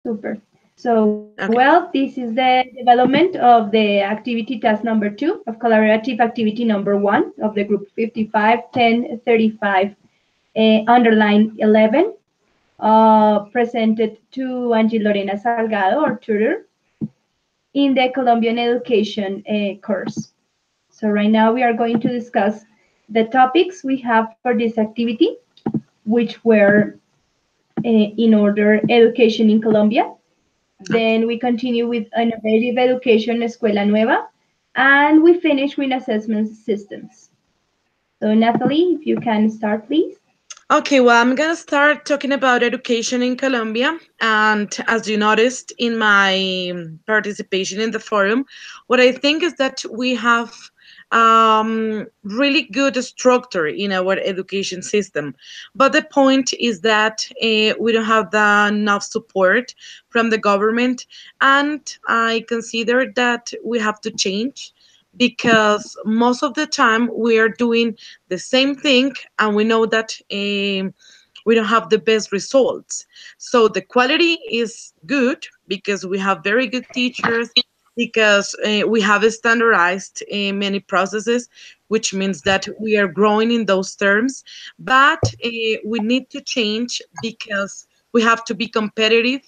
Super. So, Okay. well, this is the development of the activity task number 2 of collaborative activity number 1 of the group 551035 underline 11, presented to Angie Lorena Salgado, or tutor, in the Colombian education course. So right now we are going to discuss the topics we have for this activity, which were in order education in Colombia. Okay. Then we continue with innovative education, Escuela Nueva, and we finish with assessment systems. So Natalie, if you can start, please. Okay, well, I'm gonna start talking about education in Colombia. And as you noticed in my participation in the forum, what I think is that we have really good structure in our education system. But the point is that we don't have the enough support from the government, and I consider that we have to change because most of the time we are doing the same thing and we know that we don't have the best results. So the quality is good because we have very good teachers, because we have standardized many processes, which means that we are growing in those terms. But we need to change because we have to be competitive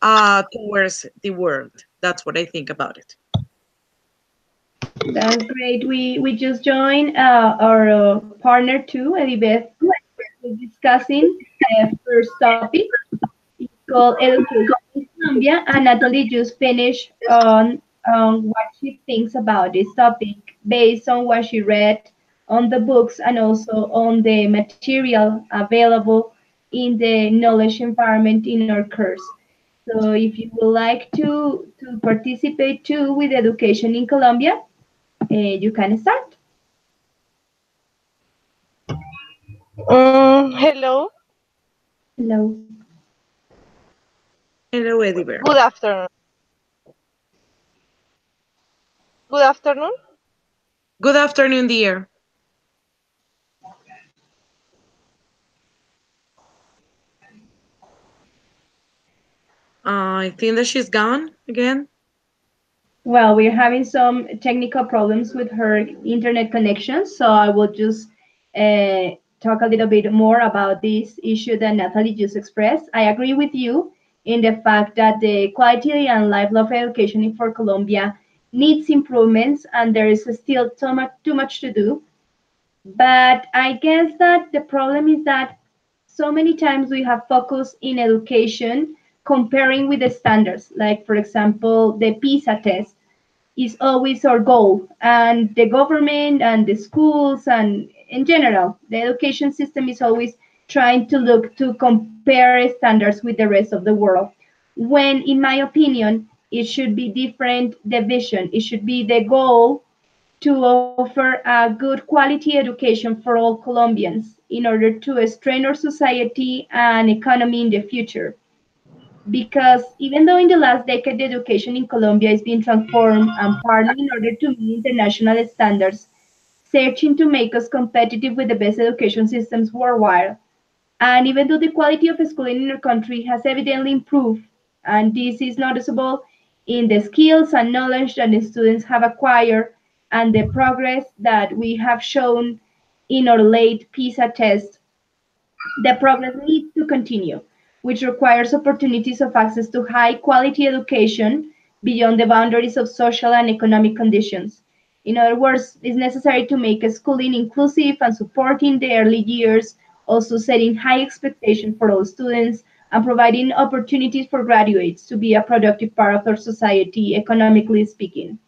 towards the world. That's what I think about it. That's great. We just joined our partner too, Elibeth, who's discussing the first topic. It's called Education in Colombia, and Natalie just finished on what she thinks about this topic based on what she read on the books and also on the material available in the knowledge environment in our course. So if you would like to participate too with education in Colombia, you can start. Hello, Hello. Hello, Ediver. good afternoon. Good afternoon. Good afternoon, dear. I think that she's gone again. Well, we're having some technical problems with her internet connection, so I will just talk a little bit more about this issue that Natalie just expressed. I agree with you in the fact that the quality and level of education for Colombia needs improvements, and there is still too much to do. But I guess that the problem is that so many times we have focused in education comparing with the standards, like, for example, the PISA test is always our goal. And the government and the schools and in general, the education system is always trying to look to compare standards with the rest of the world. When, in my opinion, it should be different the vision. It should be the goal to offer a good quality education for all Colombians in order to strengthen our society and economy in the future. Because even though in the last decade the education in Colombia is being transformed and partly in order to meet international standards, searching to make us competitive with the best education systems worldwide. And even though the quality of schooling in our country has evidently improved, and this is noticeable in the skills and knowledge that the students have acquired and the progress that we have shown in our late PISA test, the progress needs to continue, which requires opportunities of access to high quality education beyond the boundaries of social and economic conditions. In other words, it's necessary to make schooling inclusive and supporting the early years, also setting high expectations for all students and providing opportunities for graduates to be a productive part of our society, economically speaking.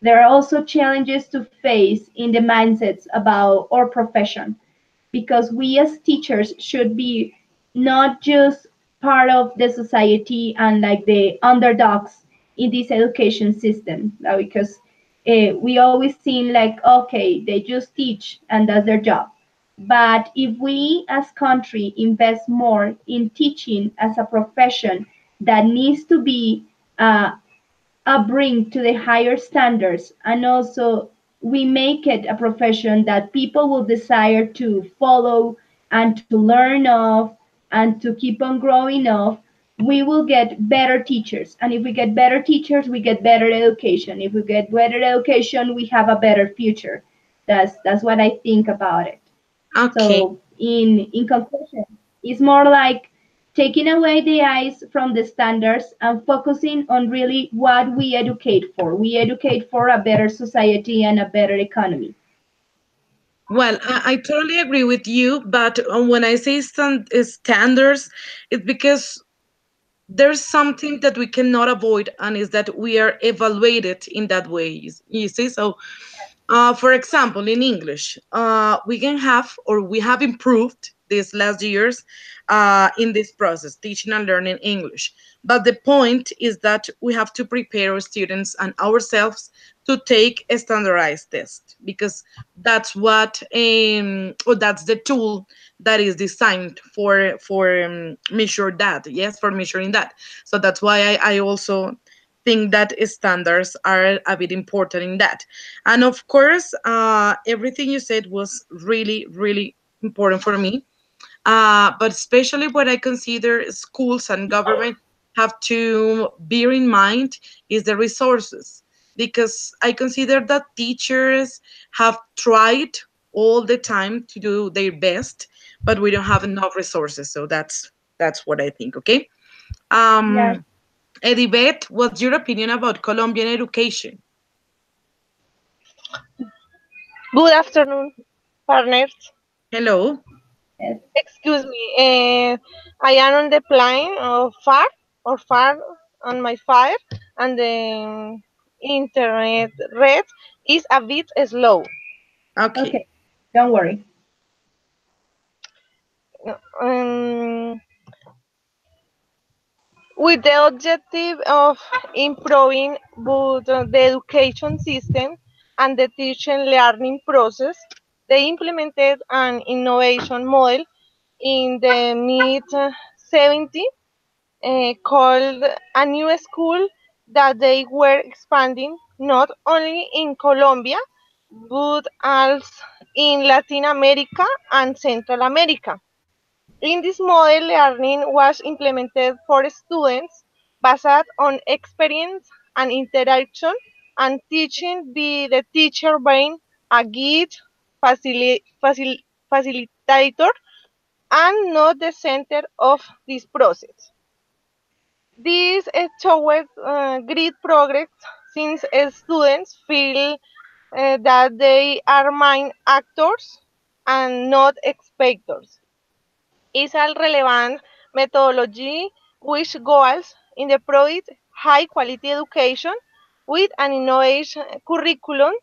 There are also challenges to face in the mindsets about our profession because we as teachers should be not just part of the society and like the underdogs in this education system because we always seem like okay they just teach and that's their job, but if we as country invest more in teaching as a profession that needs to be uh, bring to the higher standards and also we make it a profession that people will desire to follow and to learn of and to keep on growing of, we will get better teachers. And if we get better teachers, we get better education. If we get better education, we have a better future. That's what I think about it. Okay. So in conclusion, it's more like taking away the eyes from the standards and focusing on really what we educate for. We educate for a better society and a better economy. Well, I totally agree with you, but when I say standards, it's because there's something that we cannot avoid, and is that we are evaluated in that way. You see, so for example, in English, we can have or we have improved these last years in this process, teaching and learning English. But the point is that we have to prepare our students and ourselves to take a standardized test because that's what or that's the tool that is designed for measure that. Yes, for measuring that. So that's why I also think that standards are a bit important in that. And of course, everything you said was really, really important for me. But especially what I consider schools and government have to bear in mind is the resources. Because I consider that teachers have tried all the time to do their best, but we don't have enough resources. So that's what I think. Okay. Yes. Um, Edibet, what's your opinion about Colombian education? Good afternoon, partners. Hello. Yes. Excuse me. I am on the plane far on my fire, and the internet rate is a bit slow. Okay. Okay. Don't worry. Um, with the objective of improving both the education system and the teaching learning process, they implemented an innovation model in the mid 70s called a new school that they were expanding not only in Colombia but also in Latin America and Central America. In this model, learning was implemented for students based on experience and interaction, and teaching by the teacher being a guide, facilitator, and not the center of this process. This showed great progress since students feel that they are main actors and not spectators. Is a relevant methodology which goals in the provide high quality education with an innovative curriculum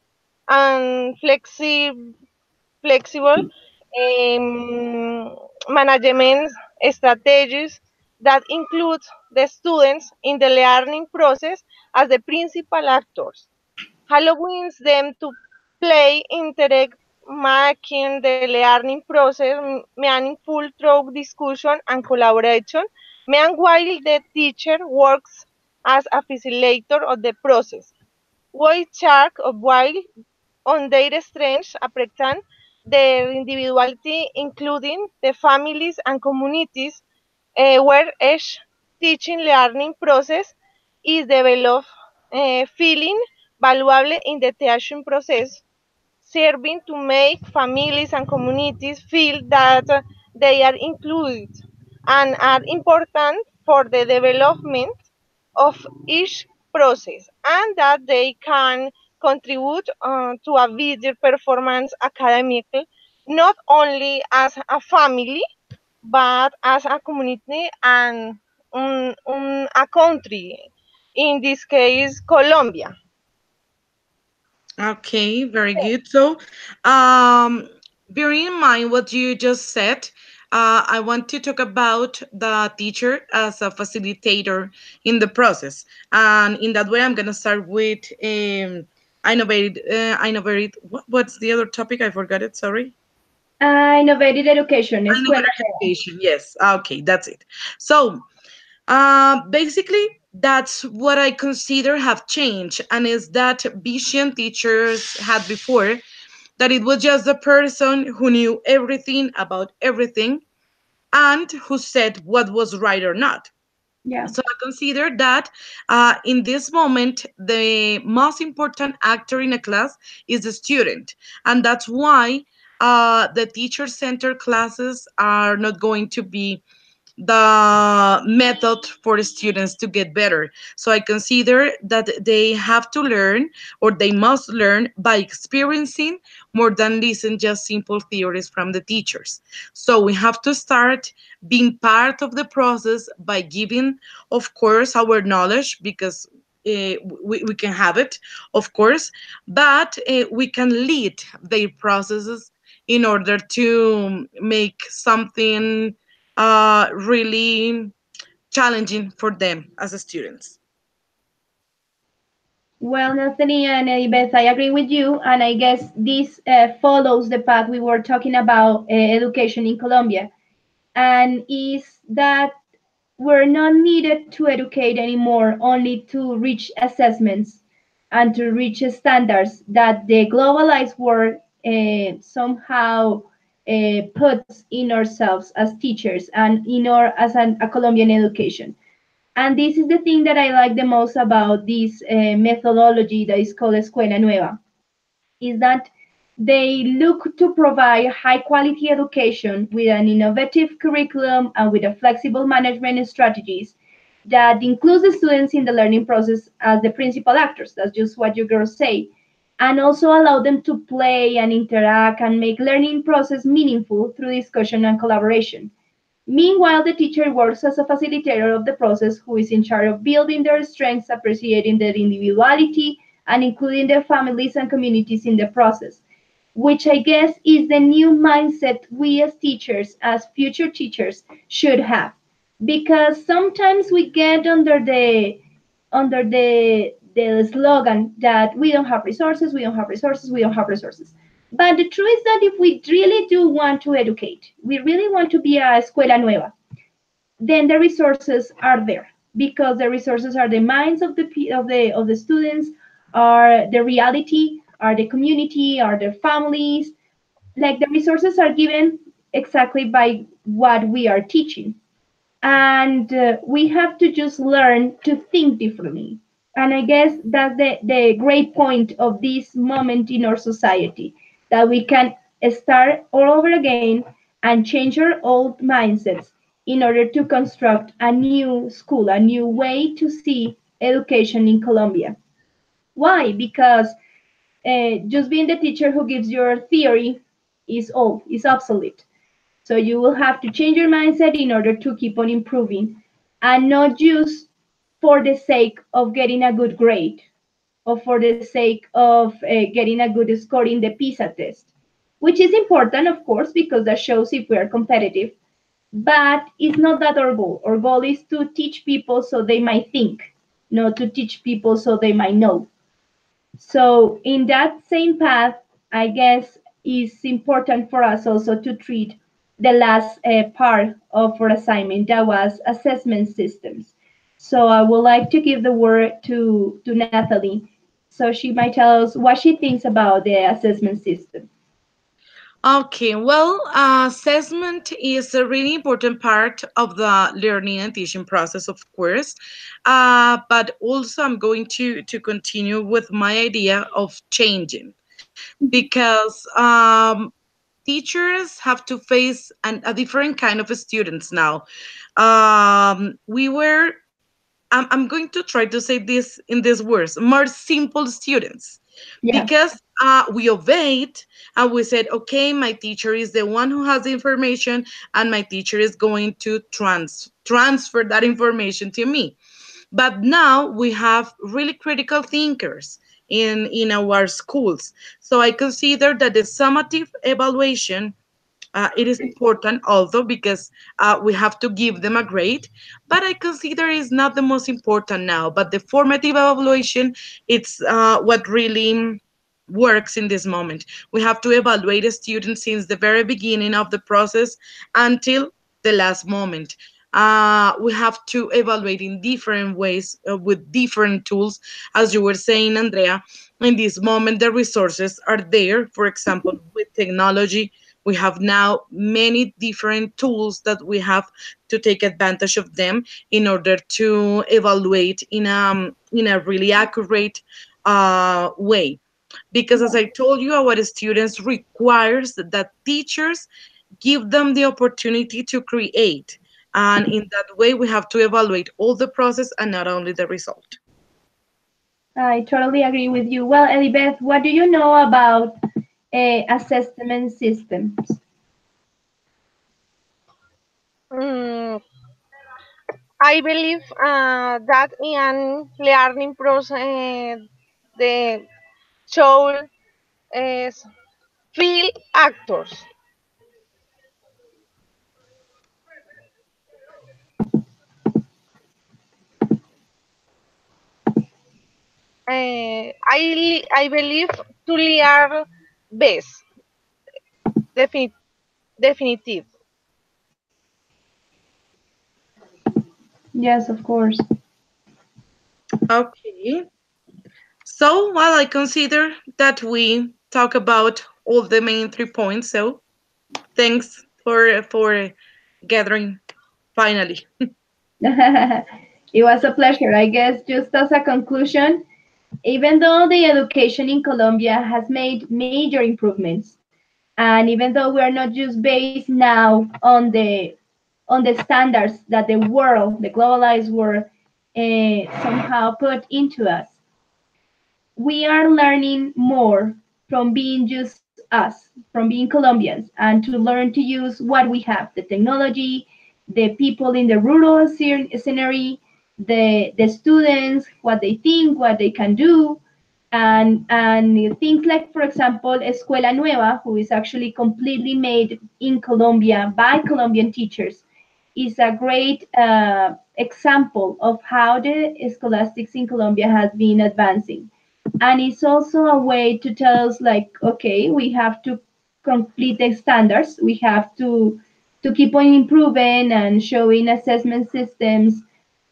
and flexible management strategies that include the students in the learning process as the principal actors, allowing them to play, interact, making the learning process meaningful through discussion and collaboration, meanwhile the teacher works as a facilitator of the process. While while on their strengths appreciate their individuality, including the families and communities where each teaching learning process is developed, feeling valuable in the teaching process, serving to make families and communities feel that they are included and are important for the development of each process and that they can contribute to a better performance academically, not only as a family but as a community and a country, in this case, Colombia. Okay, very good. So, um, bearing in mind what you just said, I want to talk about the teacher as a facilitator in the process. And in that way, I'm going to start with what's the other topic? I forgot it. Sorry. Innovative education, escuela. Innovative education. Yes. Okay, that's it. So, basically, that's what I consider have changed, and is that vision teachers had before, that it was just the person who knew everything about everything and who said what was right or not. Yeah. So I consider that in this moment, the most important actor in a class is the student. And that's why the teacher centered classes are not going to be the method for the students to get better. So I consider that they have to learn, or they must learn by experiencing more than listen just simple theories from the teachers. So we have to start being part of the process by giving, of course, our knowledge, because we can have it, of course, but we can lead their processes in order to make something really challenging for them as students. Well, Natalie and Beth, I agree with you, and I guess this follows the path we were talking about education in Colombia, and is that we're not needed to educate anymore only to reach assessments and to reach standards that the globalized world somehow puts in ourselves as teachers and in our as a Colombian education. And this is the thing that I like the most about this methodology that is called Escuela Nueva, is that they look to provide high quality education with an innovative curriculum and with a flexible management strategies that includes the students in the learning process as the principal actors. That's just what you girls say. And also allow them to play and interact and make learning process meaningful through discussion and collaboration. Meanwhile, the teacher works as a facilitator of the process who is in charge of building their strengths, appreciating their individuality, and including their families and communities in the process, which I guess is the new mindset we as teachers, as future teachers, should have. Because sometimes we get under the slogan that we don't have resources, we don't have resources, we don't have resources. But the truth is that if we really do want to educate, we really want to be a escuela nueva, then the resources are there because the resources are the minds of the students, are the reality, are the community, are their families. Like the resources are given exactly by what we are teaching, and we have to just learn to think differently. And I guess that's the great point of this moment in our society, that we can start all over again and change our old mindsets in order to construct a new school, a new way to see education in Colombia. Why? Because just being the teacher who gives your theory is old, is obsolete. So you will have to change your mindset in order to keep on improving, and not just for the sake of getting a good grade or for the sake of getting a good score in the PISA test, which is important, of course, because that shows if we are competitive. But it's not that our goal. Our goal is to teach people so they might think, not to teach people so they might know. So in that same path, I guess it's important for us also to treat the last part of our assignment that was assessment systems. So I would like to give the word to Natalie so she might tell us what she thinks about the assessment system. Okay, well, assessment is a really important part of the learning and teaching process, of course. But also, I'm going to continue with my idea of changing, because teachers have to face a different kind of students now. We were I'm going to try to say this in these words, more simple students, Yeah. because we obeyed and we said, okay, my teacher is the one who has the information, and my teacher is going to transfer that information to me. But now we have really critical thinkers in our schools. So I consider that the summative evaluation, it is important also because we have to give them a grade, but I consider it's not the most important now. But the formative evaluation, it's what really works in this moment. We have to evaluate a student since the very beginning of the process until the last moment. We have to evaluate in different ways with different tools, as you were saying, Andrea. In this moment, the resources are there. For example, with technology, We have now many different tools that we have to take advantage of them in order to evaluate in a really accurate way. Because as I told you, our students requires that teachers give them the opportunity to create. And in that way, we have to evaluate all the process and not only the result. I totally agree with you. Well, Elibeth, what do you know about assessment systems? Mm, I believe that in learning process, the show is field actors. I believe to learn best, definite, definitive. Yes, of course. Okay. So, well, I consider that we talk about all the main 3 points. So, thanks for gathering finally. It was a pleasure. I guess just as a conclusion, even though the education in Colombia has made major improvements, and even though we are not just based now on the standards that the world, the globalized world, somehow put into us, we are learning more from being just us, from being Colombians, and to learn to use what we have, the technology, the people in the rural scenery, the students, what they think, what they can do, and things like, for example, Escuela Nueva, who is actually completely made in Colombia by Colombian teachers, is a great example of how the scholastics in Colombia has been advancing. And it's also a way to tell us, like, okay, we have to complete the standards, we have to keep on improving and showing assessment systems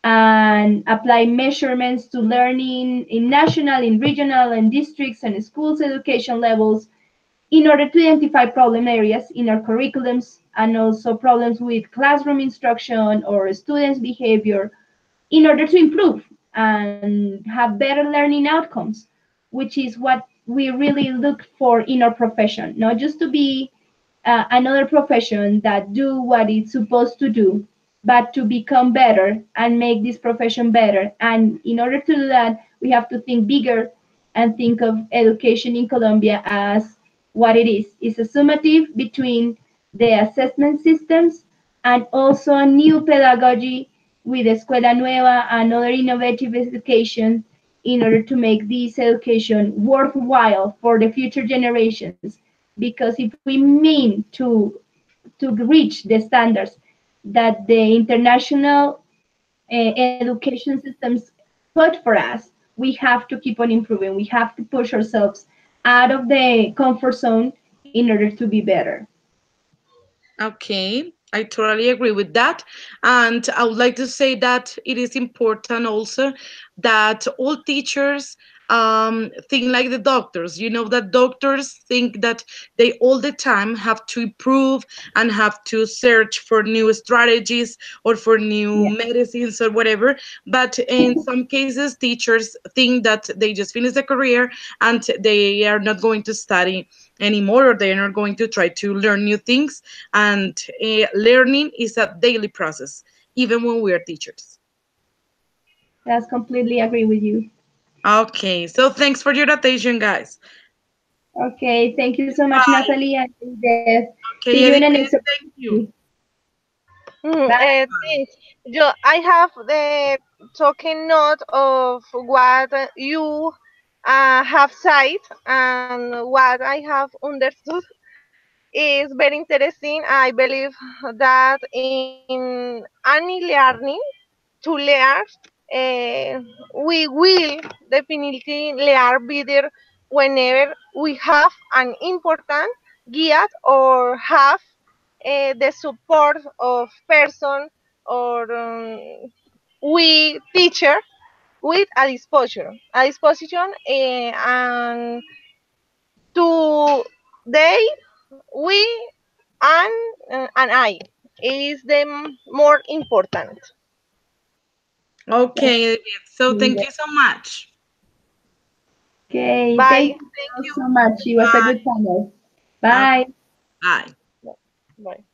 and apply measurements to learning in national, in regional, and districts and schools education levels in order to identify problem areas in our curriculums and also problems with classroom instruction or students' behavior in order to improve and have better learning outcomes, which is what we really look for in our profession, not just to be another profession that do what it's supposed to do, but to become better and make this profession better. And in order to do that, we have to think bigger and think of education in Colombia as what it is. It's a summative between the assessment systems and also a new pedagogy with Escuela Nueva and other innovative education in order to make this education worthwhile for the future generations. Because if we mean to reach the standards that the international education systems put for us, we have to keep on improving. We have to push ourselves out of the comfort zone in order to be better. Okay, I totally agree with that. And I would like to say that it is important also that all teachers think like the doctors. You know, that doctors think that they all the time have to improve and have to search for new strategies or for new Yeah, medicines or whatever. But in some cases, teachers think that they just finish the career and they are not going to study anymore, or they're not going to try to learn new things. And learning is a daily process, even when we are teachers. that's completely agree with you. Okay, so thanks for your attention, guys. Okay, thank you so much, Bye. Natalie and Beth. See you Okay, in the Eddie, next thank you. opportunity. Bye. Thanks. I have the talking note of what you have said and what I have understood is very interesting. I believe that in any learning to learn, we will definitely learn better whenever we have an important guide or have the support of person or we teacher with a disposition, and today we and I. It is the more important. Thank Okay, so thank you. you so much. Okay, thank Bye. you so much. It was a Bye. good panel. Okay, Bye. bye. Bye.